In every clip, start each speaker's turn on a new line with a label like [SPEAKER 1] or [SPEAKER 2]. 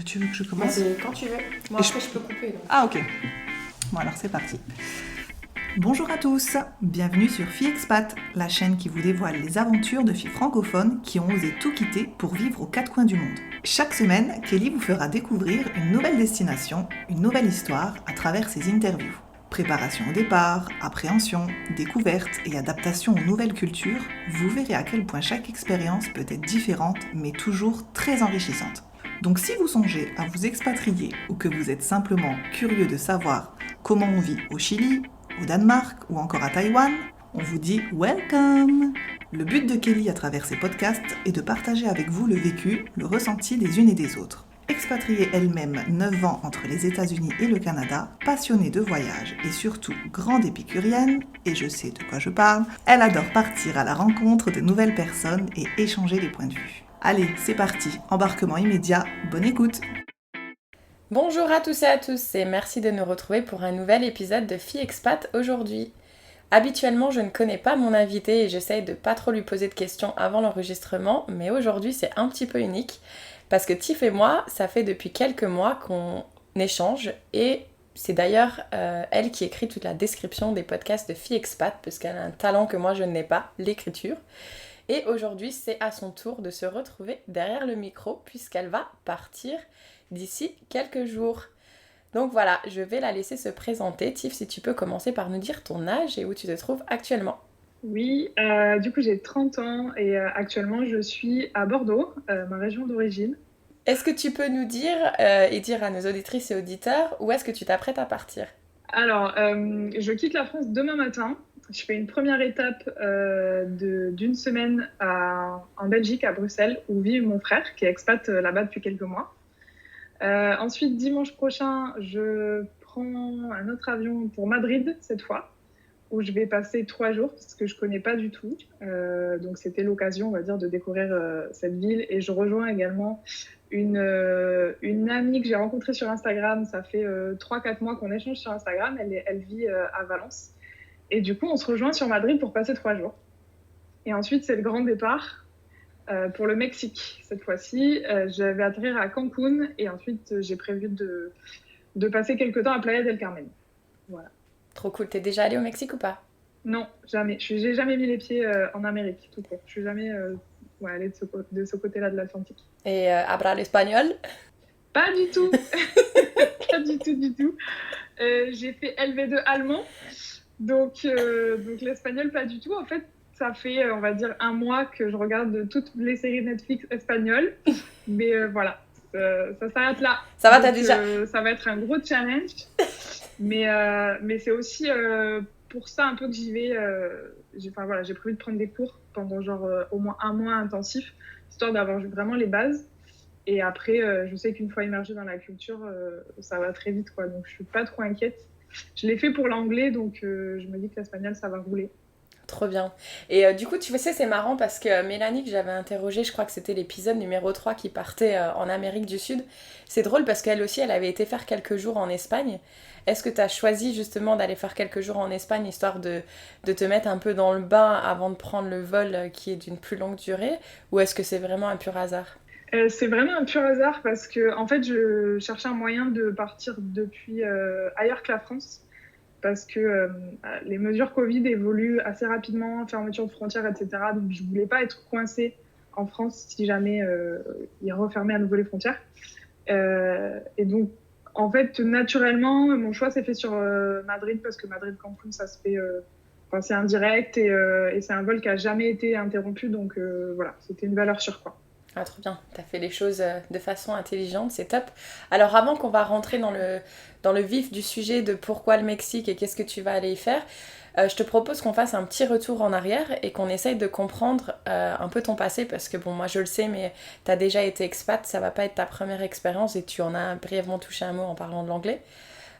[SPEAKER 1] tu veux que je commence?
[SPEAKER 2] C'est quand tu veux. Moi, après, je peux couper. Donc.
[SPEAKER 1] Ah, ok. Bon, alors c'est parti. Bonjour à tous, bienvenue sur Filles Expat, la chaîne qui vous dévoile les aventures de filles francophones qui ont osé tout quitter pour vivre aux quatre coins du monde. Chaque semaine, Kelly vous fera découvrir une nouvelle destination, une nouvelle histoire à travers ses interviews. Préparation au départ, appréhension, découverte et adaptation aux nouvelles cultures, vous verrez à quel point chaque expérience peut être différente mais toujours très enrichissante. Donc si vous songez à vous expatrier ou que vous êtes simplement curieux de savoir comment on vit au Chili, au Danemark ou encore à Taïwan, on vous dit welcome! Le but de Kelly à travers ses podcasts est de partager avec vous le vécu, le ressenti des unes et des autres. Expatriée elle-même 9 ans entre les États-Unis et le Canada, passionnée de voyage et surtout grande épicurienne, et je sais de quoi je parle, elle adore partir à la rencontre de nouvelles personnes et échanger des points de vue. Allez, c'est parti, embarquement immédiat, bonne écoute!
[SPEAKER 2] Bonjour à tous et à tous et merci de nous retrouver pour un nouvel épisode de Filles Expat aujourd'hui. Habituellement, je ne connais pas mon invité et j'essaye de pas trop lui poser de questions avant l'enregistrement, mais aujourd'hui c'est un petit peu unique parce que Tiff et moi, ça fait depuis quelques mois qu'on échange et c'est d'ailleurs elle qui écrit toute la description des podcasts de Filles Expat parce qu'elle a un talent que moi je n'ai pas, l'écriture. Et aujourd'hui, c'est à son tour de se retrouver derrière le micro puisqu'elle va partir d'ici quelques jours. Donc voilà, je vais la laisser se présenter. Tiff, si tu peux commencer par nous dire ton âge et où tu te trouves actuellement.
[SPEAKER 3] Oui, du coup j'ai 30 ans et actuellement je suis à Bordeaux, ma région d'origine.
[SPEAKER 2] Est-ce que tu peux nous dire et dire à nos auditrices et auditeurs où est-ce que tu t'apprêtes à partir ?
[SPEAKER 3] Alors, je quitte la France demain matin. Je fais une première étape d'une semaine en Belgique, à Bruxelles, où vit mon frère, qui est expat là-bas depuis quelques mois. Ensuite, dimanche prochain, je prends un autre avion pour Madrid, cette fois, où je vais passer 3 jours, parce que je ne connais pas du tout. Donc, c'était l'occasion, on va dire, de découvrir cette ville. Et je rejoins également une amie que j'ai rencontrée sur Instagram. Ça fait 3-4 mois qu'on échange sur Instagram. Elle vit à Valence. Et du coup, on se rejoint sur Madrid pour passer 3 jours. Et ensuite, c'est le grand départ pour le Mexique. Cette fois-ci, je vais atterrir à Cancun et ensuite, j'ai prévu de passer quelques temps à Playa del Carmen. Voilà.
[SPEAKER 2] Trop cool. T'es déjà allée au Mexique ou pas ?
[SPEAKER 3] Non, jamais. J'ai jamais mis les pieds en Amérique, tout court. Je suis jamais allée de ce côté-là de l'Atlantique.
[SPEAKER 2] Et hablar espagnol ?
[SPEAKER 3] Pas du tout. Pas du tout. J'ai fait LV2 allemand. Donc l'espagnol, pas du tout. En fait, ça fait, on va dire, 1 mois que je regarde toutes les séries Netflix espagnoles. Mais voilà, ça s'arrête là.
[SPEAKER 2] Ça va, t'as déjà...
[SPEAKER 3] ça va être un gros challenge. Mais c'est aussi pour ça un peu que j'y vais. J'ai prévu de prendre des cours pendant au moins 1 mois intensif, histoire d'avoir vraiment les bases. Et après, je sais qu'une fois immergée dans la culture, ça va très vite, quoi. Donc, je suis pas trop inquiète. Je l'ai fait pour l'anglais, donc je me dis que l'espagnol, ça va rouler.
[SPEAKER 2] Trop bien. Et du coup, tu sais, c'est marrant parce que Mélanie, que j'avais interrogée, je crois que c'était l'épisode numéro 3 qui partait en Amérique du Sud. C'est drôle parce qu'elle aussi, elle avait été faire quelques jours en Espagne. Est-ce que tu as choisi justement d'aller faire quelques jours en Espagne, histoire de te mettre un peu dans le bain avant de prendre le vol qui est d'une plus longue durée ? Ou est-ce que c'est vraiment un pur hasard ?
[SPEAKER 3] C'est vraiment un pur hasard parce que en fait, je cherchais un moyen de partir depuis ailleurs que la France. Parce que les mesures Covid évoluent assez rapidement, fermeture de frontières, etc. Donc, je ne voulais pas être coincée en France si jamais ils refermaient à nouveau les frontières. Et donc, en fait, naturellement, mon choix s'est fait sur Madrid parce que Madrid-Cancun, ça se fait... c'est indirect et c'est un vol qui n'a jamais été interrompu. Donc, voilà, c'était une valeur sûre, quoi.
[SPEAKER 2] Ah, trop bien, t'as fait les choses de façon intelligente, c'est top. Alors avant qu'on va rentrer dans le vif du sujet de pourquoi le Mexique et qu'est-ce que tu vas aller y faire, je te propose qu'on fasse un petit retour en arrière et qu'on essaye de comprendre un peu ton passé parce que bon, moi je le sais, mais t'as déjà été expat, ça va pas être ta première expérience et tu en as brièvement touché un mot en parlant de l'anglais.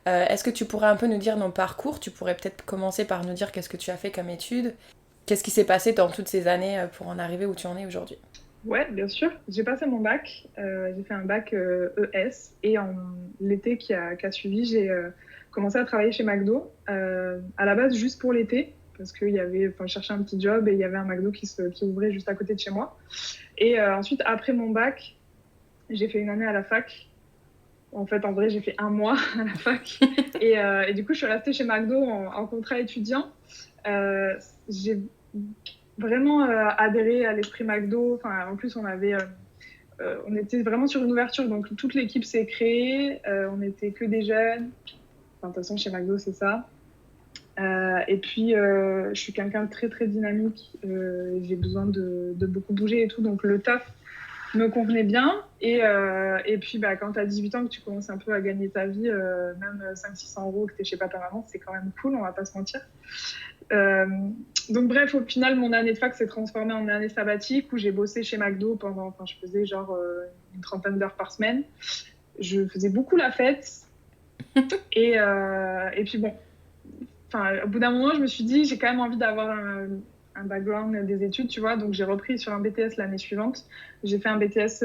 [SPEAKER 2] Est-ce que tu pourrais un peu nous dire nos parcours ? Tu pourrais peut-être commencer par nous dire qu'est-ce que tu as fait comme études ? Qu'est-ce qui s'est passé dans toutes ces années pour en arriver où tu en es aujourd'hui ?
[SPEAKER 3] Ouais, bien sûr. J'ai passé mon bac. J'ai fait un bac ES. Et l'été qui a suivi, j'ai commencé à travailler chez McDo. À la base, juste pour l'été, parce que je cherchais un petit job et il y avait un McDo qui ouvrait juste à côté de chez moi. Et ensuite, après mon bac, j'ai fait une année à la fac En fait, en vrai, j'ai fait 1 mois à la fac. Et du coup, je suis restée chez McDo en contrat étudiant. J'ai vraiment adhéré à l'esprit McDo. Enfin, en plus, on était vraiment sur une ouverture, donc toute l'équipe s'est créée. On n'était que des jeunes. Enfin, de toute façon, chez McDo, c'est ça. Et puis, je suis quelqu'un de très, très dynamique. J'ai besoin de beaucoup bouger et tout. Donc, le taf me convenait bien. Et puis, quand tu as 18 ans, que tu commences un peu à gagner ta vie, même 500-600 euros, que tu es chez papa-maman, c'est quand même cool, on va pas se mentir. Donc, bref, au final, mon année de fac s'est transformée en année sabbatique où j'ai bossé chez McDo je faisais genre une 30aine d'heures par semaine. Je faisais beaucoup la fête. Et puis, bon. Au bout d'un moment, je me suis dit, j'ai quand même envie d'avoir un background des études, tu vois. Donc, j'ai repris sur un BTS l'année suivante. J'ai fait un BTS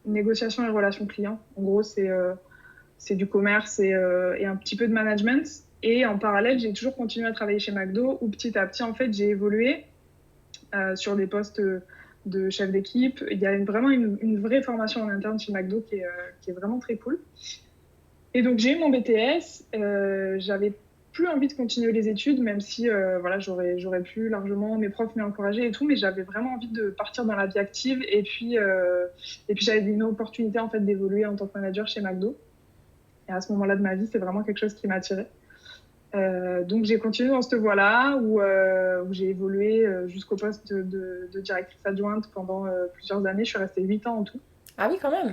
[SPEAKER 3] négociation et relations clients. En gros, c'est du commerce et un petit peu de management. Et en parallèle, j'ai toujours continué à travailler chez McDo où petit à petit, en fait, j'ai évolué sur des postes de chef d'équipe. Il y a vraiment une vraie formation en interne chez McDo qui est vraiment très cool. Et donc, j'ai eu mon BTS. J'avais plus envie de continuer les études, même si j'aurais pu largement, mes profs m'ont encouragé et tout, mais j'avais vraiment envie de partir dans la vie active. Et puis j'avais une opportunité en fait d'évoluer en tant que manager chez McDo. Et à ce moment-là de ma vie, c'est vraiment quelque chose qui m'attirait. Donc j'ai continué dans cette voie-là où j'ai évolué jusqu'au poste de directrice adjointe pendant plusieurs années. Je suis restée 8 ans en tout.
[SPEAKER 2] Ah oui, quand même.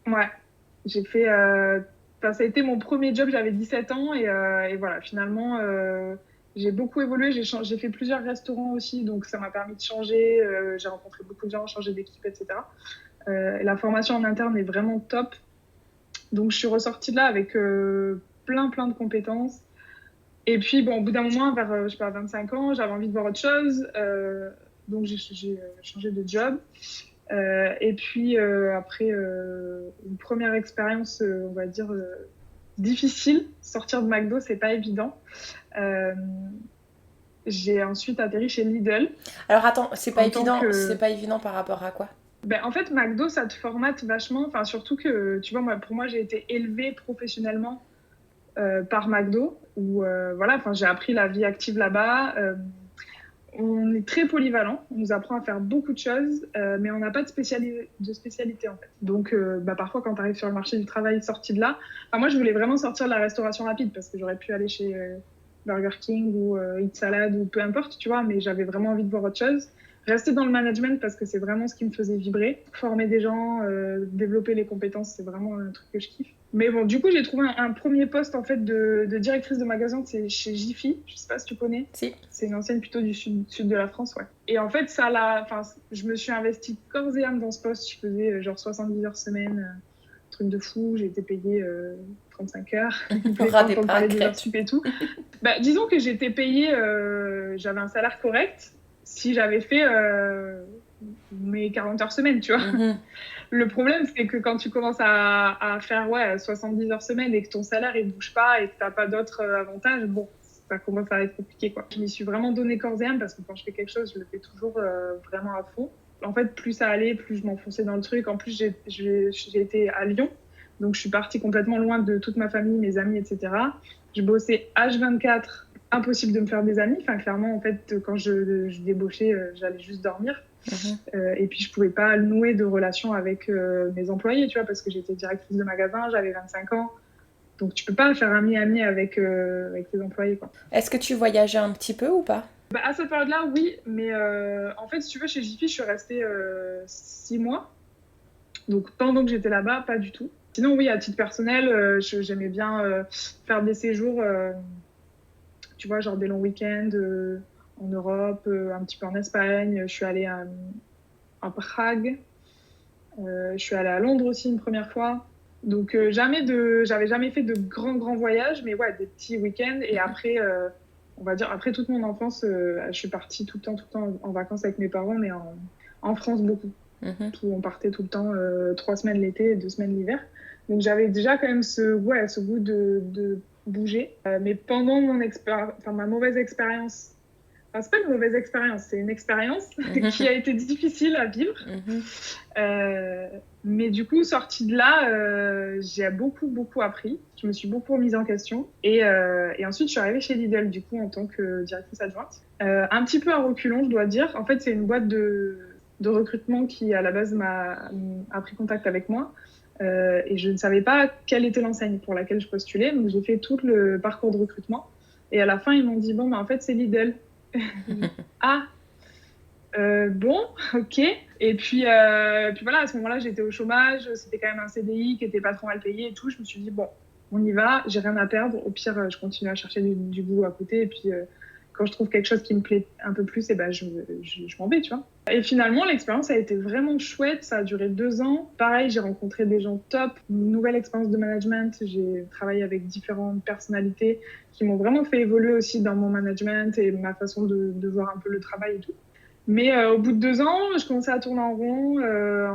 [SPEAKER 3] Ouais, j'ai fait... ça a été mon premier job, j'avais 17 ans et voilà, finalement, j'ai beaucoup évolué. J'ai fait plusieurs restaurants aussi, donc ça m'a permis de changer. J'ai rencontré beaucoup de gens, changé d'équipe, etc. La formation en interne est vraiment top. Donc, je suis ressortie de là avec plein de compétences. Et puis, bon, au bout d'un moment, vers 25 ans, j'avais envie de voir autre chose. Donc, j'ai changé de job. Et puis, après une première expérience, on va dire, difficile, sortir de McDo, c'est pas évident. J'ai ensuite atterri chez Lidl.
[SPEAKER 2] Alors, attends, c'est pas évident par rapport à quoi ?
[SPEAKER 3] En fait, McDo, ça te formate vachement. Enfin, surtout que, tu vois, pour moi, j'ai été élevée professionnellement par McDo. Où, j'ai appris la vie active là-bas. On est très polyvalent. On nous apprend à faire beaucoup de choses, mais on n'a pas de spécialité, en fait. Donc, parfois, quand tu arrives sur le marché du travail sorti de là... moi, je voulais vraiment sortir de la restauration rapide parce que j'aurais pu aller chez Burger King ou Eat Salad ou peu importe, tu vois, mais j'avais vraiment envie de voir autre chose. Rester dans le management parce que c'est vraiment ce qui me faisait vibrer. Former des gens, développer les compétences, c'est vraiment un truc que je kiffe. Mais bon, du coup, j'ai trouvé un premier poste en fait de directrice de magasin, c'est chez Jiffy. Je sais pas si tu connais.
[SPEAKER 2] Si.
[SPEAKER 3] C'est une enseigne plutôt du sud de la France, ouais. Et en fait, je me suis investie corps et âme dans ce poste. Je faisais genre 70 heures semaine, truc de fou. J'ai été payée 35 heures.
[SPEAKER 2] Pour rater pas
[SPEAKER 3] des heures sup et tout. Disons que j'étais payée, j'avais un salaire correct si j'avais fait mes 40 heures semaine, tu vois. Mm-hmm. Le problème, c'est que quand tu commences à faire 70 heures semaine et que ton salaire il bouge pas et que t'as pas d'autres avantages, bon, ça commence à être compliqué, quoi. Je m'y suis vraiment donné corps et âme parce que quand je fais quelque chose, je le fais toujours vraiment à fond. En fait, plus ça allait, plus je m'enfonçais dans le truc. En plus, j'ai été à Lyon, donc je suis partie complètement loin de toute ma famille, mes amis, etc. Je bossais H24, impossible de me faire des amis. Enfin, clairement, en fait, quand je débauchais, j'allais juste dormir. Et puis, je pouvais pas nouer de relation avec mes employés, tu vois, parce que j'étais directrice de magasin, j'avais 25 ans. Donc, tu peux pas faire ami avec tes employés, quoi.
[SPEAKER 2] Est-ce que tu voyageais un petit peu ou pas ?
[SPEAKER 3] À cette période-là, oui. Mais en fait, si tu veux, chez Jiffy, je suis restée 6 mois. Donc, pendant que j'étais là-bas, pas du tout. Sinon, oui, à titre personnel, j'aimais bien faire des séjours, tu vois, genre des longs week-ends en Europe, un petit peu en Espagne. Je suis allée à Prague. Je suis allée à Londres aussi une première fois. Donc, j'avais jamais fait de grands voyages, mais ouais, des petits week-ends. Et après, on va dire, après toute mon enfance, je suis partie tout le temps en vacances avec mes parents, mais en France beaucoup. On partait tout le temps, 3 semaines l'été et 2 semaines l'hiver. Donc, j'avais déjà quand même ce goût de bouger. Mais pendant ma mauvaise expérience, c'est pas une mauvaise expérience, c'est une expérience qui a été difficile à vivre. Mais Mais du coup, sortie de là, j'ai beaucoup appris. Je me suis beaucoup remise en question. Et ensuite, je suis arrivée chez Lidl, du coup, en tant que directrice adjointe. Un petit peu à reculons, je dois dire. En fait, c'est une boîte de recrutement qui, à la base, a pris contact avec moi. Et je ne savais pas quelle était l'enseigne pour laquelle je postulais. Donc, j'ai fait tout le parcours de recrutement. Et à la fin, ils m'ont dit, bon, en fait, c'est Lidl. Ah, bon, ok. Et puis voilà, à ce moment-là, j'étais au chômage. C'était quand même un CDI qui était pas trop mal payé et tout. Je me suis dit, bon, on y va, j'ai rien à perdre. Au pire, je continue à chercher du boulot à côté. Et puis, quand je trouve quelque chose qui me plaît un peu plus, je m'en vais, tu vois. Et finalement, l'expérience a été vraiment chouette. Ça a duré 2 ans. Pareil, j'ai rencontré des gens top. Une nouvelle expérience de management. J'ai travaillé avec différentes personnalités qui m'ont vraiment fait évoluer aussi dans mon management et ma façon de voir un peu le travail et tout. Mais au bout de 2 ans, je commençais à tourner en rond,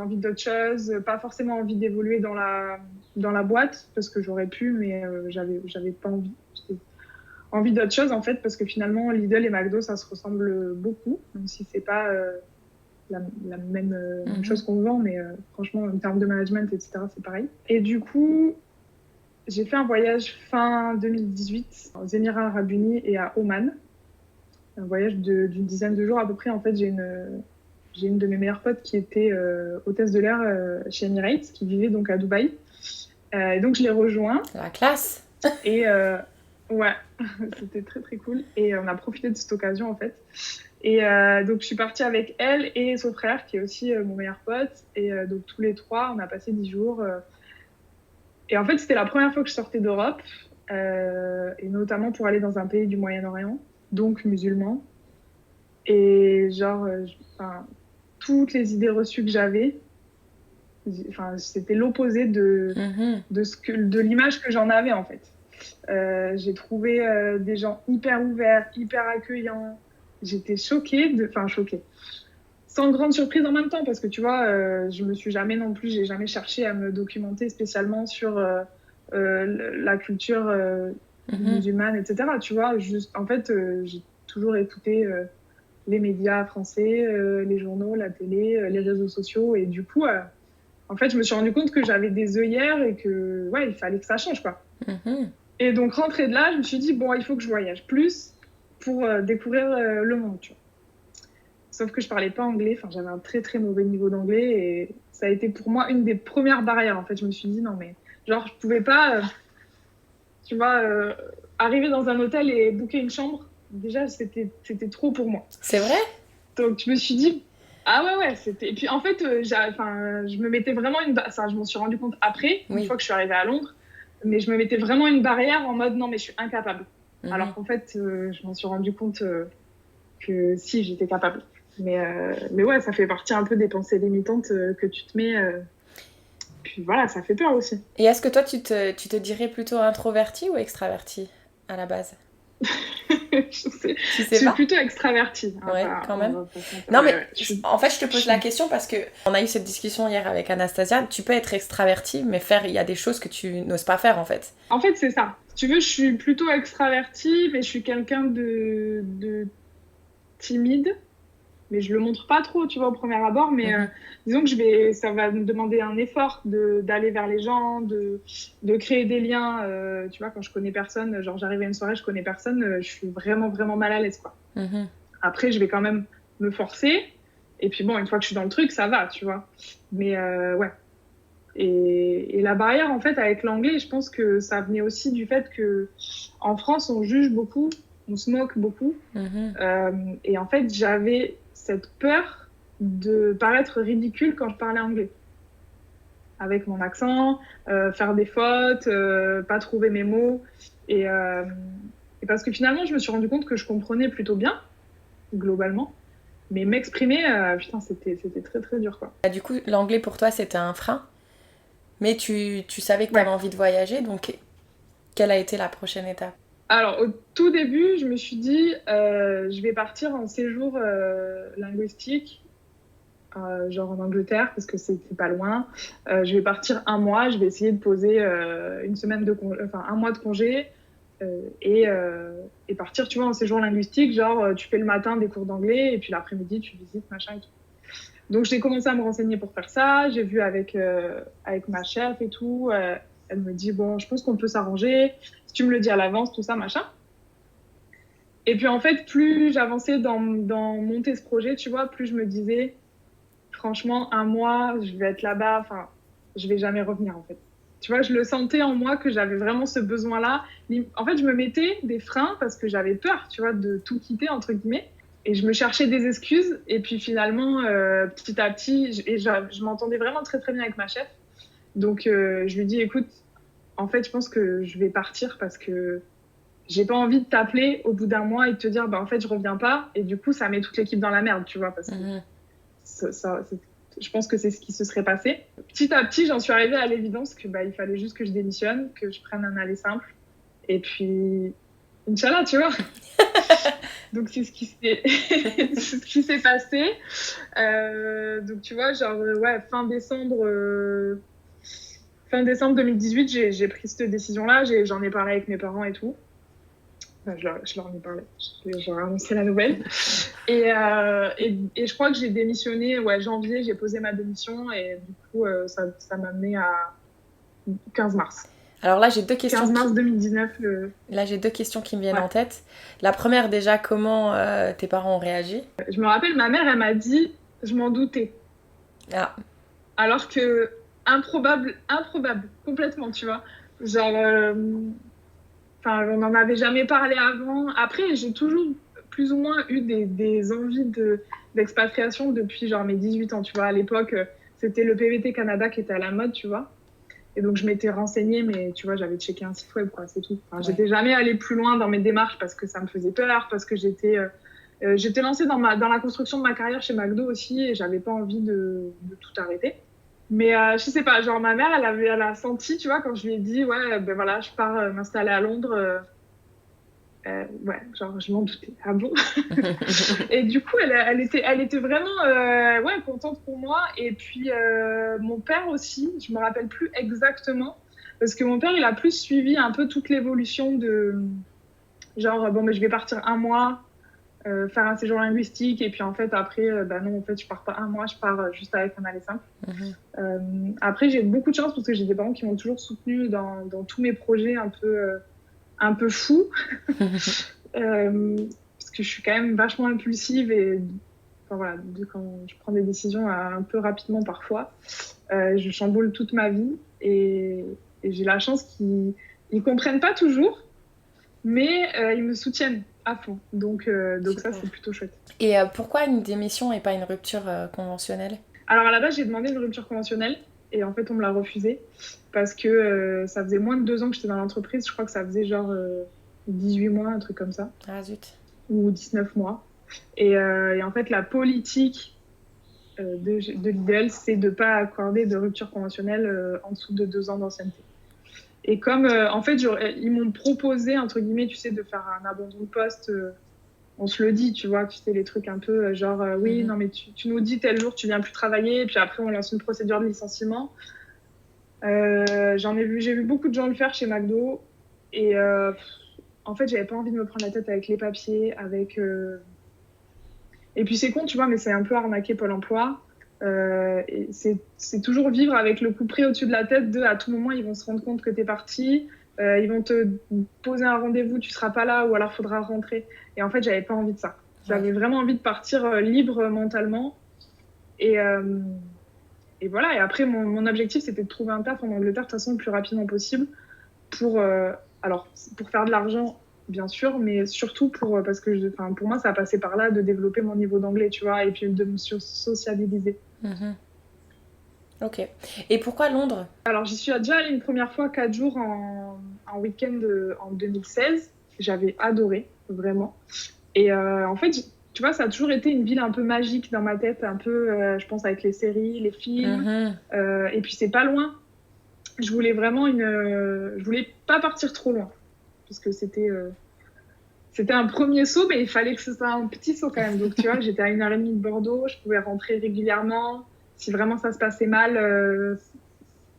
[SPEAKER 3] envie d'autre chose, pas forcément envie d'évoluer dans la boîte, parce que j'aurais pu, mais j'avais pas envie. J'avais envie d'autre chose, en fait, parce que finalement, Lidl et McDo, ça se ressemble beaucoup, même si c'est pas la même chose qu'on vend, mais franchement, en termes de management, etc., c'est pareil. Et du coup, j'ai fait un voyage fin 2018 aux Émirats Arabes Unis et à Oman. Un voyage d'une dizaine de jours à peu près. En fait, j'ai une de mes meilleures potes qui était hôtesse de l'air chez Emirates, qui vivait donc à Dubaï. Et donc, je l'ai rejoint.
[SPEAKER 2] La classe.
[SPEAKER 3] Et ouais, c'était très, très cool. Et on a profité de cette occasion, en fait. Et donc, je suis partie avec elle et son frère, qui est aussi mon meilleur pote. Et donc, tous les trois, on a passé 10 jours. Et en fait, c'était la première fois que je sortais d'Europe, et notamment pour aller dans un pays du Moyen-Orient, donc musulman. Et genre, toutes les idées reçues que j'avais, c'était l'opposé de l'image que j'en avais, en fait. J'ai trouvé des gens hyper ouverts, hyper accueillants. J'étais choquée. Sans grande surprise en même temps, parce que tu vois, j'ai jamais cherché à me documenter spécialement sur la culture musulmane, etc. Tu vois, en fait, j'ai toujours écouté les médias français, les journaux, la télé, les réseaux sociaux, et du coup, en fait, je me suis rendu compte que j'avais des œillères et que, ouais, il fallait que ça change, quoi. Et donc, rentrée de là, je me suis dit, bon, il faut que je voyage plus pour découvrir le monde, tu vois. Sauf que je parlais pas anglais, j'avais un très très mauvais niveau d'anglais et ça a été pour moi une des premières barrières, en fait. Je me suis dit non mais genre je pouvais pas, tu vois, arriver dans un hôtel et booker une chambre. Déjà c'était trop pour moi.
[SPEAKER 2] C'est vrai?
[SPEAKER 3] Donc je me suis dit ah ouais c'était. Et puis en fait je me mettais vraiment ça je m'en suis rendu compte après, une fois que je suis arrivée à Londres, mais je me mettais vraiment une barrière en mode non mais je suis incapable. Alors qu'en fait je m'en suis rendu compte que si j'étais capable. Mais ouais, ça fait partie un peu des pensées limitantes que tu te mets. Puis voilà, ça fait peur aussi.
[SPEAKER 2] Et est-ce que toi, tu te dirais plutôt introvertie ou extravertie à la base?
[SPEAKER 3] Je suis plutôt extravertie.
[SPEAKER 2] Ouais, quand même. Non, mais en fait, je te pose la question parce qu'on a eu cette discussion hier avec Anastasia. Tu peux être extravertie, mais il y a des choses que tu n'oses pas faire, en fait.
[SPEAKER 3] En fait, c'est ça. Si tu veux, je suis plutôt extravertie, mais je suis quelqu'un de timide. Mais je le montre pas trop, tu vois, au premier abord. Mais disons que ça va me demander un effort d'aller vers les gens, de créer des liens. Tu vois, quand je connais personne, genre j'arrive à une soirée, je connais personne, je suis vraiment, vraiment mal à l'aise, quoi. Après, je vais quand même me forcer. Et puis bon, une fois que je suis dans le truc, ça va, tu vois. Mais ouais. Et la barrière, en fait, avec l'anglais, je pense que ça venait aussi du fait que en France, on juge beaucoup, on se moque beaucoup. Et en fait, j'avais cette peur de paraître ridicule quand je parlais anglais. Avec mon accent, faire des fautes, pas trouver mes mots. Et parce que finalement, je me suis rendu compte que je comprenais plutôt bien, globalement. Mais m'exprimer, putain, c'était très, très dur, quoi.
[SPEAKER 2] Du coup, l'anglais, pour toi, c'était un frein. Mais tu savais que tu avais envie de voyager, donc quelle a été la prochaine étape?
[SPEAKER 3] Alors, au tout début, je me suis dit, je vais partir en séjour linguistique, genre en Angleterre, parce que c'est pas loin. Je vais partir 1 mois, je vais essayer de poser un mois de congé et partir, tu vois, en séjour linguistique. Genre, tu fais le matin des cours d'anglais et puis l'après-midi, tu visites, machin et tout. Donc j'ai commencé à me renseigner pour faire ça. J'ai vu avec ma chef et tout. Elle me dit bon, je pense qu'on peut s'arranger. Si tu me le dis à l'avance, tout ça, machin. Et puis en fait, plus j'avançais dans monter ce projet, tu vois, plus je me disais, franchement, 1 mois, je vais être là-bas. Enfin, je vais jamais revenir en fait. Tu vois, je le sentais en moi que j'avais vraiment ce besoin-là. En fait, je me mettais des freins parce que j'avais peur, tu vois, de tout quitter entre guillemets. Et je me cherchais des excuses. Et puis finalement, petit à petit, je m'entendais vraiment très très bien avec ma chef. Donc je lui dis, écoute, en fait, je pense que je vais partir parce que j'ai pas envie de t'appeler au bout d'1 mois et de te dire, bah en fait, je reviens pas. Et du coup, ça met toute l'équipe dans la merde, tu vois, parce que je pense que c'est ce qui se serait passé. Petit à petit, j'en suis arrivée à l'évidence que bah il fallait juste que je démissionne, que je prenne un aller simple. Et puis, Inch'Allah, tu vois. Donc c'est ce qui s'est passé. Donc tu vois, genre ouais, fin décembre 2018, j'ai pris cette décision-là. J'en ai parlé avec mes parents et tout. Enfin, je leur en ai parlé. J'ai annoncé la nouvelle. Et je crois que j'ai démissionné. Ouais, janvier, j'ai posé ma démission et du coup, ça m'a amené à 15 mars.
[SPEAKER 2] Alors là, j'ai 2 questions.
[SPEAKER 3] 15 mars 2019.
[SPEAKER 2] Là, j'ai 2 questions qui me viennent en tête. La première, déjà, comment tes parents ont réagi ?
[SPEAKER 3] Je me rappelle, ma mère, elle m'a dit, je m'en doutais.
[SPEAKER 2] Ah.
[SPEAKER 3] Alors que improbable, complètement, tu vois. Genre, on n'en avait jamais parlé avant. Après, j'ai toujours plus ou moins eu des envies d'expatriation depuis genre mes 18 ans, tu vois. À l'époque, c'était le PVT Canada qui était à la mode, tu vois. Et donc, je m'étais renseignée, mais tu vois, j'avais checké un site web, quoi, c'est tout. Enfin, j'étais jamais allée plus loin dans mes démarches parce que ça me faisait peur, parce que j'étais lancée dans la construction de ma carrière chez McDo aussi et j'avais pas envie de tout arrêter. Mais je sais pas, genre ma mère, elle a senti, tu vois, quand je lui ai dit, ouais, ben voilà, je pars m'installer à Londres. Ouais, genre je m'en doutais. Ah bon? Et du coup, elle était vraiment ouais, contente pour moi. Et puis mon père aussi, je me rappelle plus exactement, parce que mon père, il a plus suivi un peu toute l'évolution de genre bon, mais je vais partir 1 mois. Faire un séjour linguistique et puis en fait après bah non en fait je pars pas 1 mois, je pars juste avec un aller simple. Après j'ai beaucoup de chance parce que j'ai des parents qui m'ont toujours soutenue dans tous mes projets un peu fous parce que je suis quand même vachement impulsive et enfin, voilà, quand je prends des décisions un peu rapidement parfois, je chamboule toute ma vie et j'ai la chance qu'ils comprennent pas toujours mais ils me soutiennent à fond. Donc ça, c'est plutôt chouette.
[SPEAKER 2] Et pourquoi une démission et pas une rupture conventionnelle ?
[SPEAKER 3] Alors à la base, j'ai demandé une rupture conventionnelle et en fait, on me l'a refusée parce que ça faisait moins de 2 ans que j'étais dans l'entreprise. Je crois que ça faisait genre 18 mois, un truc comme ça.
[SPEAKER 2] Ah zut.
[SPEAKER 3] Ou 19 mois. Et en fait, la politique de l'IDEL, c'est de ne pas accorder de rupture conventionnelle en dessous de 2 ans d'ancienneté. Et comme, en fait, ils m'ont proposé, entre guillemets, tu sais, de faire un abandon de poste. On se le dit, tu vois, tu sais, les trucs un peu genre, oui, non, mais tu nous dis tel jour, tu viens plus travailler, et puis après, on lance une procédure de licenciement. J'ai vu beaucoup de gens le faire chez McDo. Et en fait, j'avais pas envie de me prendre la tête avec les papiers, avec... Et puis, c'est con, tu vois, mais c'est un peu arnaquer Pôle emploi. Et c'est toujours vivre avec le coup près au-dessus de la tête à tout moment ils vont se rendre compte que t'es parti, ils vont te poser un rendez-vous, tu seras pas là ou alors faudra rentrer. Et en fait j'avais pas envie de ça, j'avais vraiment envie de partir libre mentalement et voilà. Et après mon objectif c'était de trouver un taf en Angleterre de toute façon le plus rapidement possible pour faire de l'argent bien sûr, mais surtout parce que pour moi ça a passé par là de développer mon niveau d'anglais, tu vois, et puis de me sociabiliser.
[SPEAKER 2] Ok. Et pourquoi Londres ? Alors,
[SPEAKER 3] j'y suis déjà allée une première fois 4 jours en week-end en 2016. J'avais adoré, vraiment. Et en fait, tu vois, ça a toujours été une ville un peu magique dans ma tête, un peu, je pense, avec les séries, les films. Et puis, c'est pas loin. Je voulais pas partir trop loin. Parce que c'était un premier saut, mais il fallait que ce soit un petit saut quand même. Donc, tu vois, j'étais à 1h30 de Bordeaux, je pouvais rentrer régulièrement. Si vraiment ça se passait mal,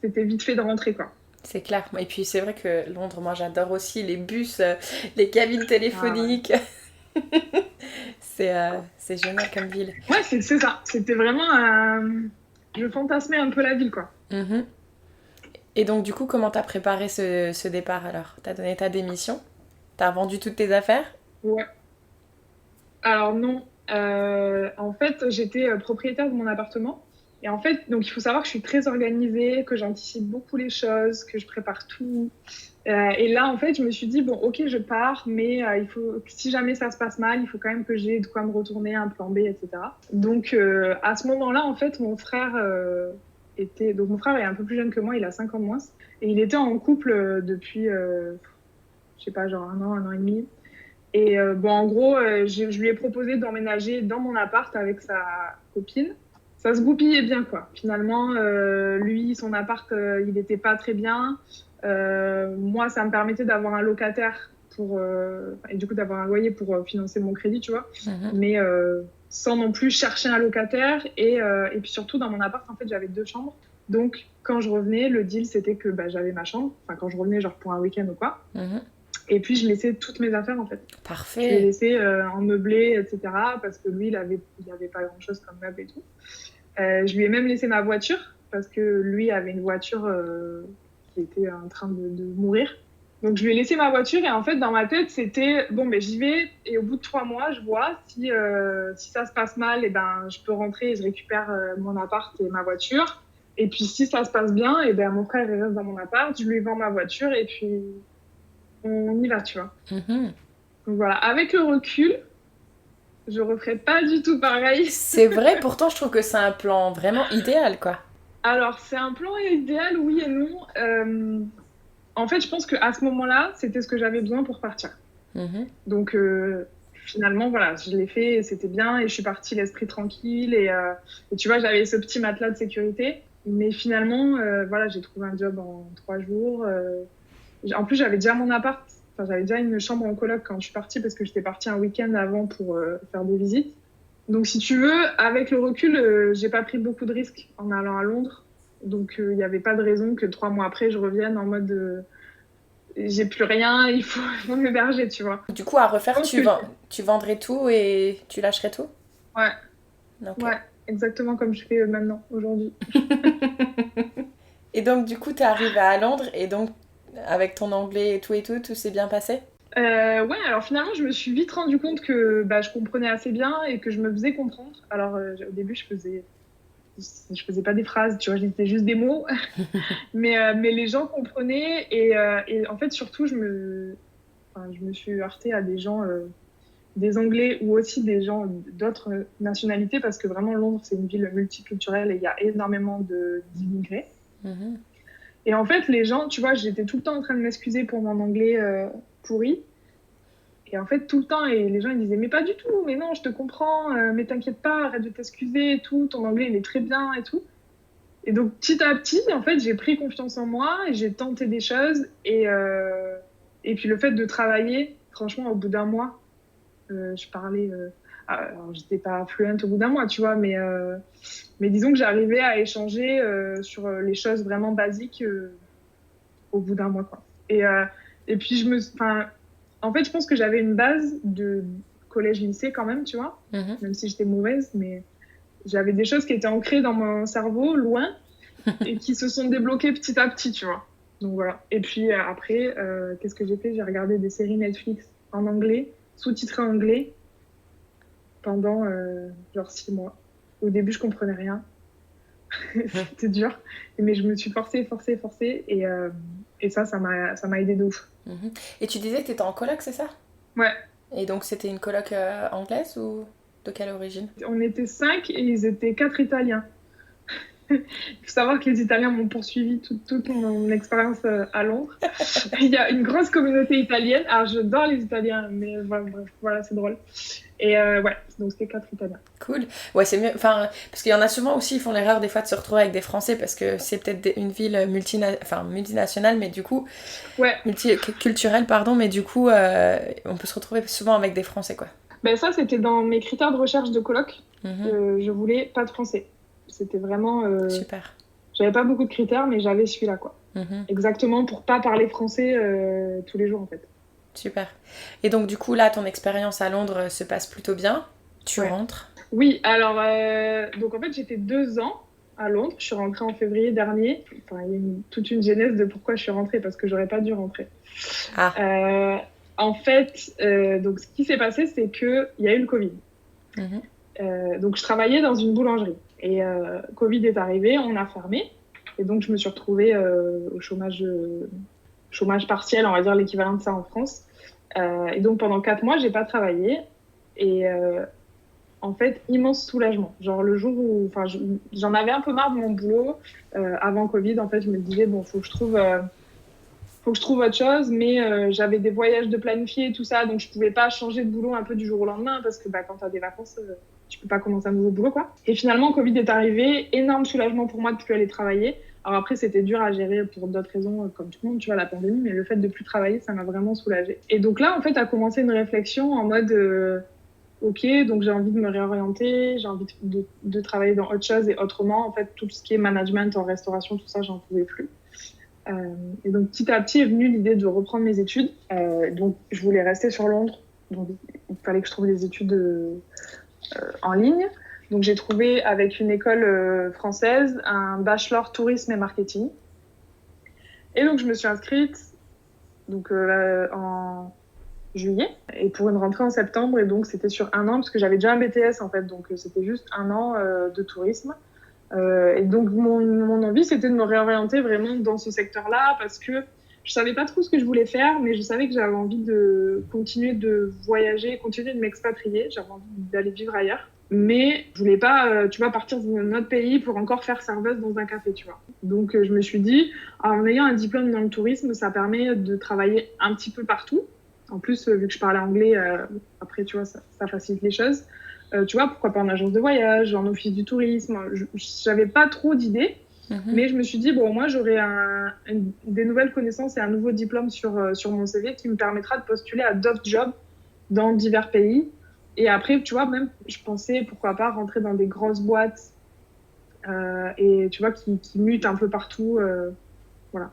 [SPEAKER 3] c'était vite fait de rentrer, quoi.
[SPEAKER 2] C'est clair. Et puis, c'est vrai que Londres, moi, j'adore aussi les bus, les cabines téléphoniques. C'est génial comme ville.
[SPEAKER 3] Ouais, c'est ça. C'était vraiment... je fantasmais un peu la ville, quoi.
[SPEAKER 2] Mhm. Et donc, du coup, comment t'as préparé ce départ alors? T'as donné ta démission? T'as vendu toutes tes affaires?
[SPEAKER 3] Ouais. Alors non. En fait, j'étais propriétaire de mon appartement. Et en fait, donc il faut savoir que je suis très organisée, que j'anticipe beaucoup les choses, que je prépare tout. Et là, en fait, je me suis dit, bon, ok, je pars, mais il faut, si jamais ça se passe mal, il faut quand même que j'ai de quoi me retourner, un plan B, etc. Donc, à ce moment-là, en fait, mon frère donc mon frère est un peu plus jeune que moi, il a 5 ans de moins. Et il était en couple depuis, je sais pas, genre 1 an et demi. Et bon, en gros, je lui ai proposé d'emménager dans mon appart avec sa copine. Ça se goupillait bien, quoi. Finalement, lui, son appart, il n'était pas très bien. Moi, ça me permettait d'avoir un locataire et du coup d'avoir un loyer pour financer mon crédit, tu vois. Mais sans non plus chercher un locataire. Et puis surtout, dans mon appart, en fait, j'avais 2 chambres. Donc, quand je revenais, le deal, c'était que j'avais ma chambre. Enfin, quand je revenais, genre pour un week-end ou quoi. Et puis, je laissais toutes mes affaires, en fait.
[SPEAKER 2] Parfait.
[SPEAKER 3] Je les laissais en meublé, etc. Parce que lui, il avait pas grand-chose comme meuble et tout. Je lui ai même laissé ma voiture parce que lui avait une voiture qui était en train de mourir. Donc, je lui ai laissé ma voiture et en fait, dans ma tête, c'était bon, mais j'y vais et au bout de 3 mois, je vois si ça se passe mal, et ben, je peux rentrer et je récupère mon appart et ma voiture. Et puis, si ça se passe bien, et ben, mon frère il reste dans mon appart, je lui vends ma voiture et puis on y va, tu vois. Donc voilà, avec le recul, je referais pas du tout pareil.
[SPEAKER 2] C'est vrai, pourtant je trouve que c'est un plan vraiment idéal, quoi.
[SPEAKER 3] Alors, c'est un plan idéal, oui et non. En fait, je pense qu'à ce moment-là, c'était ce que j'avais besoin pour partir. Donc, finalement, voilà, je l'ai fait et c'était bien. Et je suis partie l'esprit tranquille. Et tu vois, j'avais ce petit matelas de sécurité. Mais finalement, voilà, j'ai trouvé un job en 3 jours. En plus, j'avais déjà mon appart. Enfin, j'avais déjà une chambre en coloc quand je suis partie parce que j'étais partie un week-end avant pour faire des visites. Donc, si tu veux, avec le recul, j'ai pas pris beaucoup de risques en allant à Londres. Donc, il n'y avait pas de raison que 3 mois après, je revienne en mode j'ai plus rien, il faut m'héberger, tu vois.
[SPEAKER 2] Du coup, à refaire, tu vendrais tout et tu lâcherais tout?
[SPEAKER 3] Ouais.
[SPEAKER 2] Okay.
[SPEAKER 3] Ouais, exactement comme je fais maintenant, aujourd'hui.
[SPEAKER 2] Et donc, du coup, t'es arrivée à Londres et donc, avec ton anglais et tout s'est bien passé?
[SPEAKER 3] Ouais, alors finalement, je me suis vite rendu compte que je comprenais assez bien et que je me faisais comprendre. Alors, au début, je faisais pas des phrases, tu vois, je disais juste des mots. mais les gens comprenaient et en fait, surtout, je me suis heurtée à des gens, des Anglais ou aussi des gens d'autres nationalités parce que vraiment, Londres, c'est une ville multiculturelle et il y a énormément d'immigrés. Et en fait, les gens, tu vois, j'étais tout le temps en train de m'excuser pour mon anglais pourri. Et en fait, tout le temps, et les gens ils disaient, mais pas du tout, mais non, je te comprends, mais t'inquiète pas, arrête de t'excuser et tout, ton anglais il est très bien et tout. Et donc, petit à petit, en fait, j'ai pris confiance en moi et j'ai tenté des choses. Et puis, le fait de travailler, franchement, au bout d'1 mois, je parlais. Alors, j'étais pas fluente au bout d'1 mois, tu vois, mais disons que j'arrivais à échanger sur les choses vraiment basiques au bout d'1 mois, quoi. Et puis, en fait, je pense que j'avais une base de collège-lycée quand même, tu vois, même si j'étais mauvaise, mais j'avais des choses qui étaient ancrées dans mon cerveau, loin, et qui se sont débloquées petit à petit, tu vois. Donc voilà. Et puis après, qu'est-ce que j'ai fait? J'ai regardé des séries Netflix en anglais, sous-titrées en anglais, pendant genre 6 mois. Au début, je comprenais rien. C'était dur. Mais je me suis forcée. Et ça m'a aidée de ouf.
[SPEAKER 2] Et tu disais que tu étais en coloc, c'est ça?
[SPEAKER 3] Ouais.
[SPEAKER 2] Et donc, c'était une coloc anglaise ou de quelle origine?
[SPEAKER 3] On était 5 et ils étaient 4 Italiens. Il faut savoir que les Italiens m'ont poursuivi toute mon expérience à Londres. Il y a une grosse communauté italienne. Alors, j'adore les Italiens, mais voilà, c'est drôle. Et ouais, donc c'était 4 Italiens.
[SPEAKER 2] Cool. Ouais, c'est mieux. Enfin, parce qu'il y en a souvent aussi, ils font l'erreur des fois de se retrouver avec des Français parce que c'est peut-être une ville multinationale, mais du coup,
[SPEAKER 3] ouais.
[SPEAKER 2] Multiculturelle, pardon, mais du coup, on peut se retrouver souvent avec des Français, quoi.
[SPEAKER 3] Ben ça, c'était dans mes critères de recherche de coloc. Je voulais pas de Français. C'était vraiment...
[SPEAKER 2] Super.
[SPEAKER 3] J'avais pas beaucoup de critères, mais j'avais celui-là, quoi. Exactement, pour pas parler français tous les jours, en fait.
[SPEAKER 2] Super. Et donc, du coup, là, ton expérience à Londres se passe plutôt bien? tu
[SPEAKER 3] Ouais.
[SPEAKER 2] rentres?
[SPEAKER 3] Oui, alors, donc en fait, j'étais 2 ans à Londres. Je suis rentrée en février dernier. Enfin, il y a toute une genèse de pourquoi je suis rentrée, parce que j'aurais pas dû rentrer.
[SPEAKER 2] Ah.
[SPEAKER 3] Euh, En fait, donc ce qui s'est passé, c'est qu'il y a eu le Covid.
[SPEAKER 2] Mhm.
[SPEAKER 3] Donc je travaillais dans une boulangerie. Et Covid est arrivé, on a fermé. Et donc je me suis retrouvée au chômage partiel, on va dire l'équivalent de ça en France. Et donc pendant 4 mois, j'ai pas travaillé. Et en fait, immense soulagement. Genre le jour où, enfin, j'en avais un peu marre de mon boulot avant Covid. En fait, je me disais bon, faut que je trouve autre chose, mais j'avais des voyages de planifier et tout ça, donc je pouvais pas changer de boulot un peu du jour au lendemain parce que bah, quand t'as des vacances, tu peux pas commencer un nouveau boulot quoi. Et finalement, Covid est arrivé, énorme soulagement pour moi de plus aller travailler. Alors après, c'était dur à gérer pour d'autres raisons, comme tout le monde, tu vois, la pandémie, mais le fait de plus travailler, ça m'a vraiment soulagée. Et donc là, en fait, a commencé une réflexion en mode ok, donc j'ai envie de me réorienter, j'ai envie de travailler dans autre chose et autrement. En fait, tout ce qui est management en restauration, tout ça, j'en pouvais plus. Et donc petit à petit est venue l'idée de reprendre mes études. Donc je voulais rester sur Londres, donc il fallait que je trouve des études en ligne. Donc j'ai trouvé avec une école française un bachelor tourisme et marketing. Et donc je me suis inscrite donc, en juillet et pour une rentrée en septembre. Et donc c'était sur un an parce que j'avais déjà un BTS en fait, donc c'était juste un an de tourisme. Et donc, mon envie, c'était de me réorienter vraiment dans ce secteur-là parce que je savais pas trop ce que je voulais faire, mais je savais que j'avais envie de continuer de voyager, continuer de m'expatrier. J'avais envie d'aller vivre ailleurs. Mais je voulais pas, tu vois, partir dans un autre pays pour encore faire serveuse dans un café, tu vois. Donc, je me suis dit, en ayant un diplôme dans le tourisme, ça permet de travailler un petit peu partout. En plus, vu que je parlais anglais, après, tu vois, ça facilite les choses. Tu vois, pourquoi pas en agence de voyage, en office du tourisme. J'avais pas trop d'idées, mais je me suis dit, bon, moi, j'aurai des nouvelles connaissances et un nouveau diplôme sur mon CV qui me permettra de postuler à d'autres jobs dans divers pays. Et après, tu vois, même, je pensais, pourquoi pas, rentrer dans des grosses boîtes et, tu vois, qui mutent un peu partout. Voilà,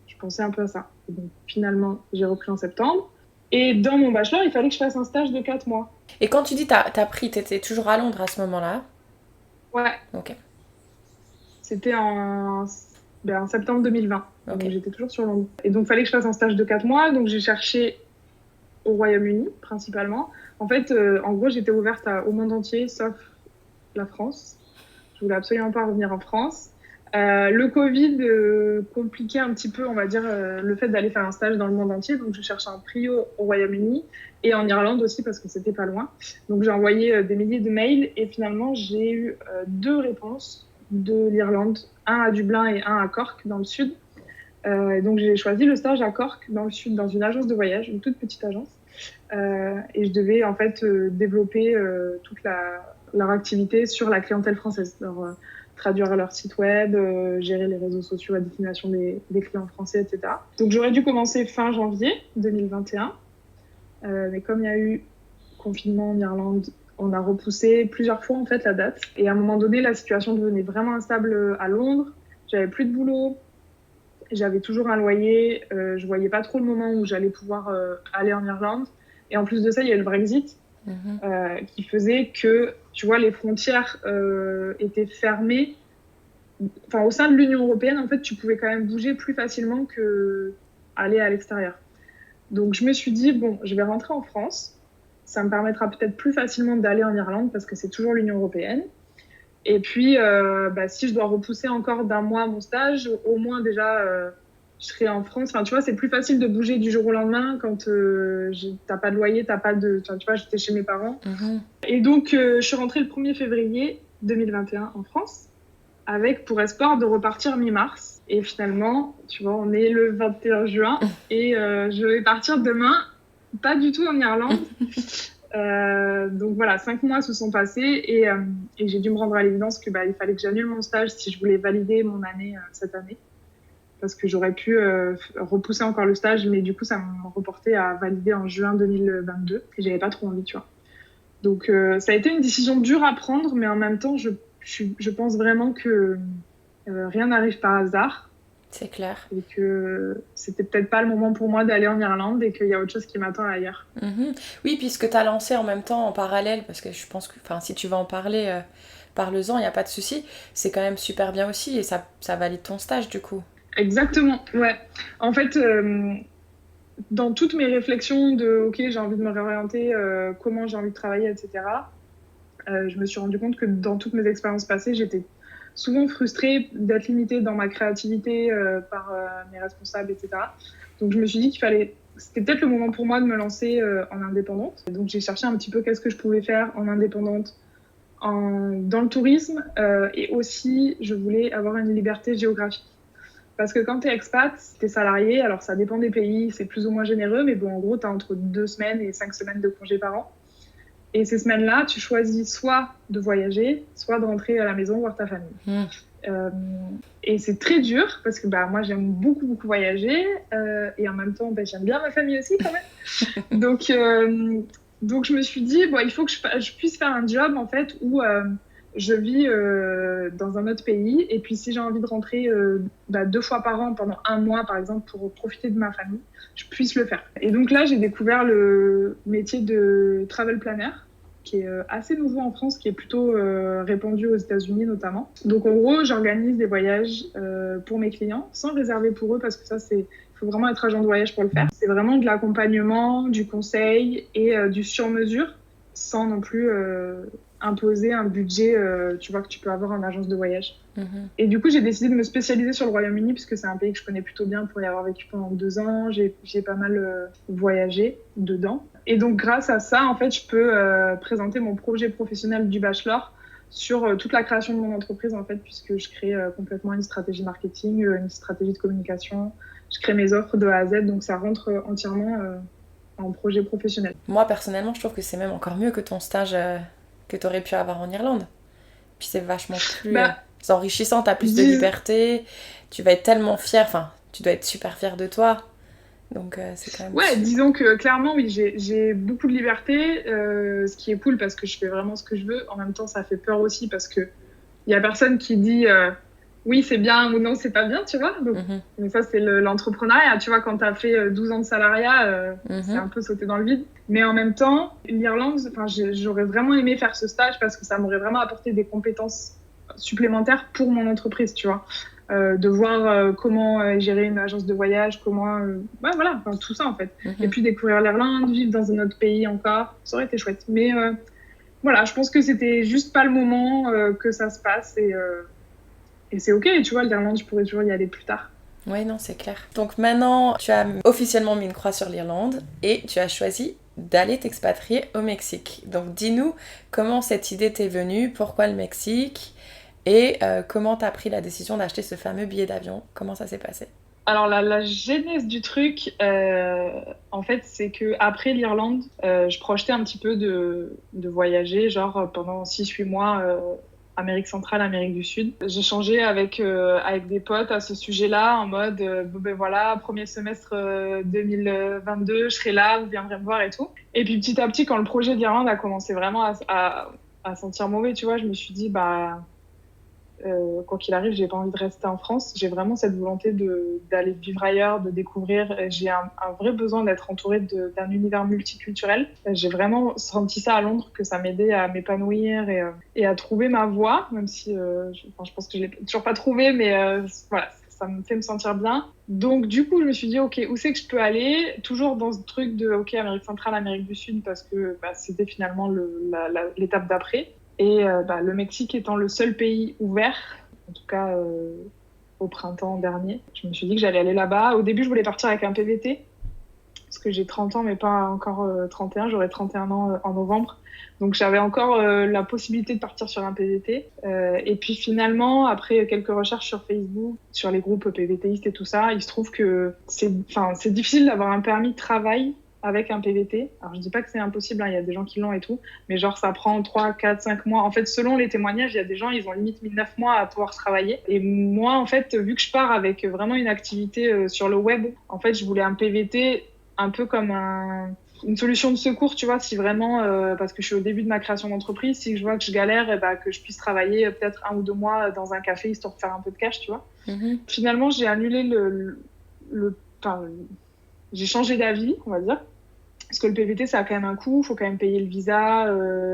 [SPEAKER 3] je pensais un peu à ça. Et donc, finalement, j'ai repris en septembre. Et dans mon bachelor, il fallait que je fasse un stage de 4 mois.
[SPEAKER 2] Et quand tu dis t'as pris, t'étais toujours à Londres à ce moment-là?
[SPEAKER 3] Ouais,
[SPEAKER 2] Ok,
[SPEAKER 3] c'était en septembre 2020.
[SPEAKER 2] ok.
[SPEAKER 3] Donc j'étais toujours sur Londres. Et donc il fallait que je fasse un stage de 4 mois. Donc j'ai cherché au Royaume-Uni principalement. En fait, en gros, j'étais ouverte au monde entier, sauf la France. Je voulais absolument pas revenir en France. Le Covid compliquait un petit peu, on va dire, le fait d'aller faire un stage dans le monde entier. Donc je cherchais un trio au Royaume-Uni et en Irlande aussi parce que c'était pas loin. Donc j'ai envoyé des milliers de mails et finalement j'ai eu 2 réponses de l'Irlande, un à Dublin et un à Cork dans le sud. Donc j'ai choisi le stage à Cork dans le sud, dans une agence de voyage, une toute petite agence. Et je devais en fait développer toute leur activité sur la clientèle française, traduire leur site web, gérer les réseaux sociaux à destination des clients français, etc. Donc j'aurais dû commencer fin janvier 2021, mais comme il y a eu confinement en Irlande, on a repoussé plusieurs fois en fait la date. Et à un moment donné, la situation devenait vraiment instable à Londres. J'avais plus de boulot, j'avais toujours un loyer, je voyais pas trop le moment où j'allais pouvoir aller en Irlande. Et en plus de ça, il y a eu le Brexit qui faisait que, tu vois, les frontières étaient fermées. Enfin, au sein de l'Union européenne, en fait, tu pouvais quand même bouger plus facilement que aller à l'extérieur. Donc, je me suis dit, bon, je vais rentrer en France. Ça me permettra peut-être plus facilement d'aller en Irlande parce que c'est toujours l'Union européenne. Et puis, si je dois repousser encore d'un mois mon stage, au moins déjà, je serai en France. Enfin, tu vois, c'est plus facile de bouger du jour au lendemain quand t'as pas de loyer, t'as pas de... Enfin, tu vois, j'étais chez mes parents. Et donc, je suis rentrée le 1er février 2021 en France avec pour espoir de repartir mi-mars. Et finalement, tu vois, on est le 21 juin et je vais partir demain, pas du tout en Irlande. Donc voilà, 5 mois se sont passés et j'ai dû me rendre à l'évidence que il fallait que j'annule mon stage si je voulais valider mon année cette année. Parce que j'aurais pu repousser encore le stage, mais du coup, ça m'a reporté à valider en juin 2022 et j'avais pas trop envie, tu vois. Donc ça a été une décision dure à prendre, mais en même temps, je pense vraiment que rien n'arrive par hasard.
[SPEAKER 2] C'est clair.
[SPEAKER 3] Et que c'était peut-être pas le moment pour moi d'aller en Irlande et qu'il y a autre chose qui m'attend ailleurs.
[SPEAKER 2] Oui, puisque tu as lancé en même temps, en parallèle, parce que je pense que si tu vas en parler, parle-en, il n'y a pas de souci. C'est quand même super bien aussi et ça valide ton stage du coup.
[SPEAKER 3] Exactement, ouais. En fait, dans toutes mes réflexions de « ok, j'ai envie de me réorienter, comment j'ai envie de travailler, etc. », je me suis rendu compte que dans toutes mes expériences passées, j'étais souvent frustrée d'être limitée dans ma créativité par mes responsables, etc. Donc je me suis dit c'était peut-être le moment pour moi de me lancer en indépendante. Donc j'ai cherché un petit peu qu'est-ce que je pouvais faire en indépendante dans le tourisme et aussi je voulais avoir une liberté géographique. Parce que quand tu es expat, tu es salarié, alors ça dépend des pays, c'est plus ou moins généreux, mais bon, en gros, tu as entre 2 semaines et 5 semaines de congés par an. Et ces semaines-là, tu choisis soit de voyager, soit de rentrer à la maison voir ta famille. Et c'est très dur, parce que moi, j'aime beaucoup, beaucoup voyager, et en même temps, j'aime bien ma famille aussi, quand même. Donc je me suis dit, il faut que je puisse faire un job, en fait, où je vis dans un autre pays, et puis si j'ai envie de rentrer 2 fois par an pendant 1 mois, par exemple, pour profiter de ma famille, je puisse le faire. Et donc là, j'ai découvert le métier de travel planner, qui est assez nouveau en France, qui est plutôt répandu aux États-Unis notamment. Donc en gros, j'organise des voyages pour mes clients, sans réserver pour eux, parce que ça, il faut vraiment être agent de voyage pour le faire. C'est vraiment de l'accompagnement, du conseil et du sur-mesure, sans non plus imposer un budget tu vois, que tu peux avoir en agence de voyage. Et du coup, j'ai décidé de me spécialiser sur le Royaume-Uni, puisque c'est un pays que je connais plutôt bien pour y avoir vécu pendant 2 ans. J'ai pas mal voyagé dedans. Et donc, grâce à ça, en fait, je peux présenter mon projet professionnel du bachelor sur toute la création de mon entreprise, en fait, puisque je crée complètement une stratégie marketing, une stratégie de communication. Je crée mes offres de A à Z, donc ça rentre entièrement en projet professionnel.
[SPEAKER 2] Moi, personnellement, je trouve que c'est même encore mieux que ton stage que tu aurais pu avoir en Irlande. Puis c'est vachement plus enrichissant, tu as plus de liberté, tu vas être tellement fière, tu dois être super fière de toi. Donc c'est quand même...
[SPEAKER 3] Ouais, disons que clairement, oui, j'ai beaucoup de liberté, ce qui est cool parce que je fais vraiment ce que je veux. En même temps, ça fait peur aussi parce qu'il y a personne qui dit oui, c'est bien ou non, c'est pas bien, tu vois. Donc, mais ça, c'est l'entrepreneuriat. Tu vois, quand tu as fait 12 ans de salariat, c'est un peu sauter dans le vide. Mais en même temps, l'Irlande, j'aurais vraiment aimé faire ce stage parce que ça m'aurait vraiment apporté des compétences supplémentaires pour mon entreprise, tu vois. De voir comment gérer une agence de voyage, comment... tout ça, en fait. Et puis découvrir l'Irlande, vivre dans un autre pays encore, ça aurait été chouette. Mais voilà, je pense que c'était juste pas le moment que ça se passe et c'est ok, tu vois, l'Irlande, je pourrais toujours y aller plus tard.
[SPEAKER 2] Oui, non, c'est clair. Donc maintenant, tu as officiellement mis une croix sur l'Irlande et tu as choisi d'aller t'expatrier au Mexique. Donc dis-nous comment cette idée t'est venue, pourquoi le Mexique et comment t'as pris la décision d'acheter ce fameux billet d'avion. Comment ça s'est passé ?
[SPEAKER 3] Alors la genèse du truc, en fait, c'est que après l'Irlande, je projetais un petit peu de voyager, genre pendant 6-8 mois Amérique centrale, Amérique du Sud. J'échangeais avec des potes à ce sujet-là en mode voilà, premier semestre 2022, je serai là, vous viendrez me voir et tout. Et puis petit à petit, quand le projet d'Irlande a commencé vraiment à sentir mauvais, tu vois, je me suis dit quoi qu'il arrive, j'ai pas envie de rester en France. J'ai vraiment cette volonté d'aller vivre ailleurs, de découvrir. J'ai un vrai besoin d'être entourée d'un univers multiculturel. J'ai vraiment senti ça à Londres, que ça m'aidait à m'épanouir et à trouver ma voie, même si je pense que je l'ai toujours pas trouvée, mais voilà, ça me fait me sentir bien. Donc du coup, je me suis dit, ok, où c'est que je peux aller ? Toujours dans ce truc de, ok, Amérique centrale, Amérique du Sud, parce que c'était finalement l'étape d'après. Et le Mexique étant le seul pays ouvert, en tout cas au printemps dernier, je me suis dit que j'allais aller là-bas. Au début, je voulais partir avec un PVT, parce que j'ai 30 ans, mais pas encore 31. J'aurai 31 ans en novembre. Donc j'avais encore la possibilité de partir sur un PVT. Et puis finalement, après quelques recherches sur Facebook, sur les groupes PVTistes et tout ça, il se trouve que c'est difficile d'avoir un permis de travail avec un PVT. Alors, je dis pas que c'est impossible, il y a des gens qui l'ont et tout, mais genre, ça prend 3, 4, 5 mois. En fait, selon les témoignages, il y a des gens, ils ont limite mis 9 mois à pouvoir travailler. Et moi, en fait, vu que je pars avec vraiment une activité sur le web, en fait, je voulais un PVT un peu comme une solution de secours, tu vois, si vraiment, parce que je suis au début de ma création d'entreprise, si je vois que je galère, que je puisse travailler peut-être 1 ou 2 mois dans un café, histoire de faire un peu de cash, tu vois. Finalement, j'ai annulé enfin, j'ai changé d'avis, on va dire. Parce que le PVT, ça a quand même un coût, il faut quand même payer le visa,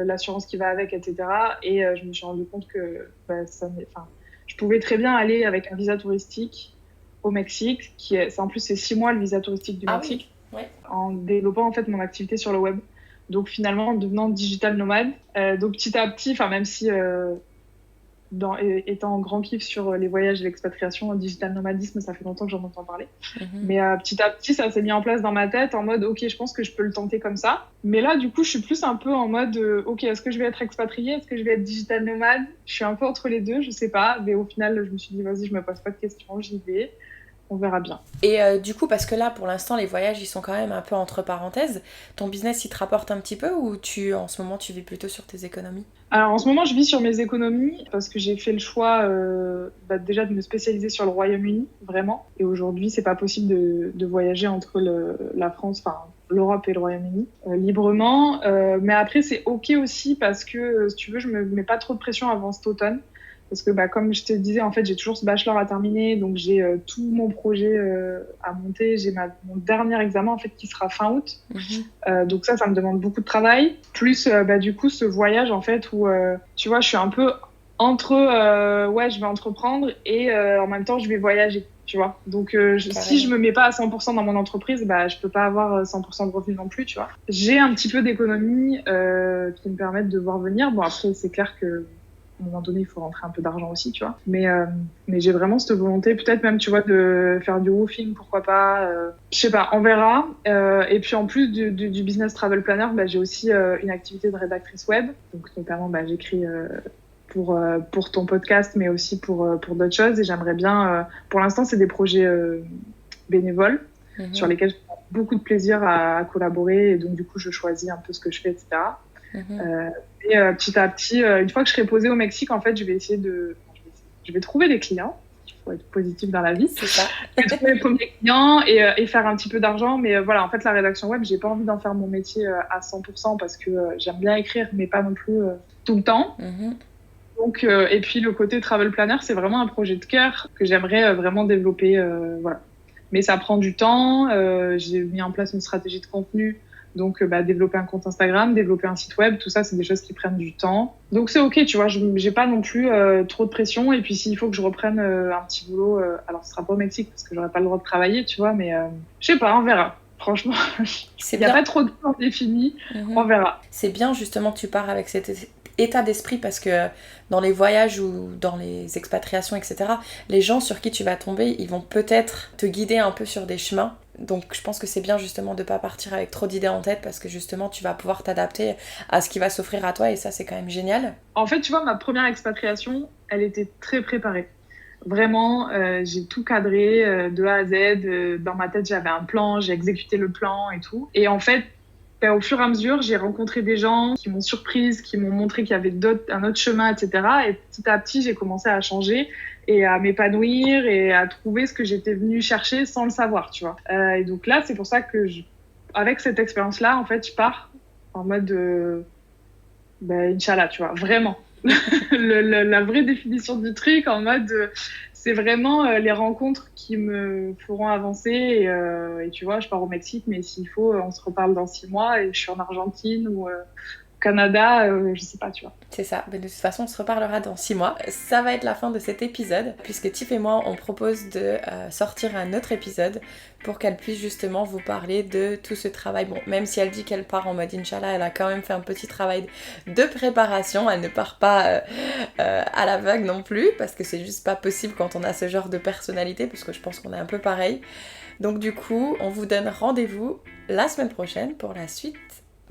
[SPEAKER 3] l'assurance qui va avec, etc. Et je me suis rendu compte que je pouvais très bien aller avec un visa touristique au Mexique, en plus c'est 6 mois le visa touristique du Mexique,
[SPEAKER 2] oui. Ouais.
[SPEAKER 3] en développant en fait mon activité sur le web. Donc finalement, en devenant digital nomade, donc petit à petit, même si étant en grand kiff sur les voyages et l'expatriation, le digital nomadisme, ça fait longtemps que j'en entends parler. Mais petit à petit, ça s'est mis en place dans ma tête en mode, ok, je pense que je peux le tenter comme ça. Mais là, du coup, je suis plus un peu en mode, ok, est-ce que je vais être expatriée? Est-ce que je vais être digital nomade? Je suis un peu entre les deux, je sais pas. Mais au final, je me suis dit, vas-y, je me pose pas de questions, j'y vais. On verra bien.
[SPEAKER 2] Et du coup, parce que là, pour l'instant, les voyages, ils sont quand même un peu entre parenthèses. Ton business, il te rapporte un petit peu ou en ce moment, tu vis plutôt sur tes économies?
[SPEAKER 3] Alors, en ce moment, je vis sur mes économies parce que j'ai fait le choix déjà de me spécialiser sur le Royaume-Uni, vraiment. Et aujourd'hui, c'est pas possible de voyager entre la France, l'Europe et le Royaume-Uni librement. Mais après, c'est OK aussi parce que, si tu veux, je me mets pas trop de pression avant cet automne. Parce que, comme je te disais, en fait, j'ai toujours ce bachelor à terminer, donc j'ai tout mon projet à monter. J'ai mon dernier examen, en fait, qui sera fin août. Donc ça me demande beaucoup de travail. Plus, du coup, ce voyage, en fait, où, tu vois, je suis un peu entre, je vais entreprendre et en même temps, je vais voyager, tu vois. Donc, si je me mets pas à 100% dans mon entreprise, je peux pas avoir 100% de revenus non plus, tu vois. J'ai un petit peu d'économies qui me permettent de voir venir. Bon, après, c'est clair que à un moment donné, il faut rentrer un peu d'argent aussi, tu vois. Mais j'ai vraiment cette volonté, peut-être même, tu vois, de faire du woofing, pourquoi pas. Je sais pas, on verra. Et puis, en plus du business travel planner, j'ai aussi une activité de rédactrice web. Donc, notamment, j'écris pour ton podcast, mais aussi pour d'autres choses. Et j'aimerais bien... pour l'instant, c'est des projets bénévoles sur lesquels je prends beaucoup de plaisir à collaborer. Et donc, du coup, je choisis un peu ce que je fais, etc. Et petit à petit, une fois que je serai posée au Mexique, en fait, je vais trouver des clients. Il faut être positif dans la vie.
[SPEAKER 2] C'est ça.
[SPEAKER 3] Je vais trouver les premiers clients et faire un petit peu d'argent. Mais voilà, en fait, la rédaction web, j'ai pas envie d'en faire mon métier à 100% parce que j'aime bien écrire, mais pas non plus tout le temps. Donc, et puis le côté travel planner, c'est vraiment un projet de cœur que j'aimerais vraiment développer. Voilà. Mais ça prend du temps. J'ai mis en place une stratégie de contenu. Donc, développer un compte Instagram, développer un site web, tout ça, c'est des choses qui prennent du temps. Donc, c'est OK, tu vois, j'ai pas non plus trop de pression. Et puis, s'il faut que je reprenne un petit boulot, alors ce sera pas au Mexique parce que j'aurai pas le droit de travailler, tu vois, mais je sais pas, on verra. Franchement, il n'y a pas trop de temps défini, on verra.
[SPEAKER 2] C'est bien justement que tu pars avec cet état d'esprit parce que dans les voyages ou dans les expatriations, etc., les gens sur qui tu vas tomber, ils vont peut-être te guider un peu sur des chemins. Donc je pense que c'est bien justement de ne pas partir avec trop d'idées en tête parce que justement tu vas pouvoir t'adapter à ce qui va s'offrir à toi et ça c'est quand même génial.
[SPEAKER 3] En fait tu vois, ma première expatriation, elle était très préparée. Vraiment, j'ai tout cadré de A à Z. Dans ma tête j'avais un plan, j'ai exécuté le plan et tout. Et en fait, au fur et à mesure, j'ai rencontré des gens qui m'ont surprise, qui m'ont montré qu'il y avait un autre chemin, etc. Et petit à petit, j'ai commencé à changer et à m'épanouir et à trouver ce que j'étais venue chercher sans le savoir, tu vois. Et donc là, c'est pour ça que, avec cette expérience-là, en fait, je pars en mode Inch'Allah, tu vois, vraiment. La vraie définition du truc, en mode... c'est vraiment les rencontres qui me feront avancer. Et tu vois, je pars au Mexique, mais s'il faut, on se reparle dans 6 mois et je suis en Argentine ou au Canada, je sais pas, tu vois.
[SPEAKER 2] C'est ça, mais de toute façon on se reparlera dans 6 mois. Ça va être la fin de cet épisode, puisque Tiff et moi on propose de sortir un autre épisode pour qu'elle puisse justement vous parler de tout ce travail. Bon, même si elle dit qu'elle part en mode Inch'Allah, elle a quand même fait un petit travail de préparation, elle ne part pas à l'aveugle non plus, parce que c'est juste pas possible quand on a ce genre de personnalité, parce que je pense qu'on est un peu pareil. Donc du coup, on vous donne rendez-vous la semaine prochaine pour la suite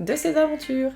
[SPEAKER 2] de ces aventures.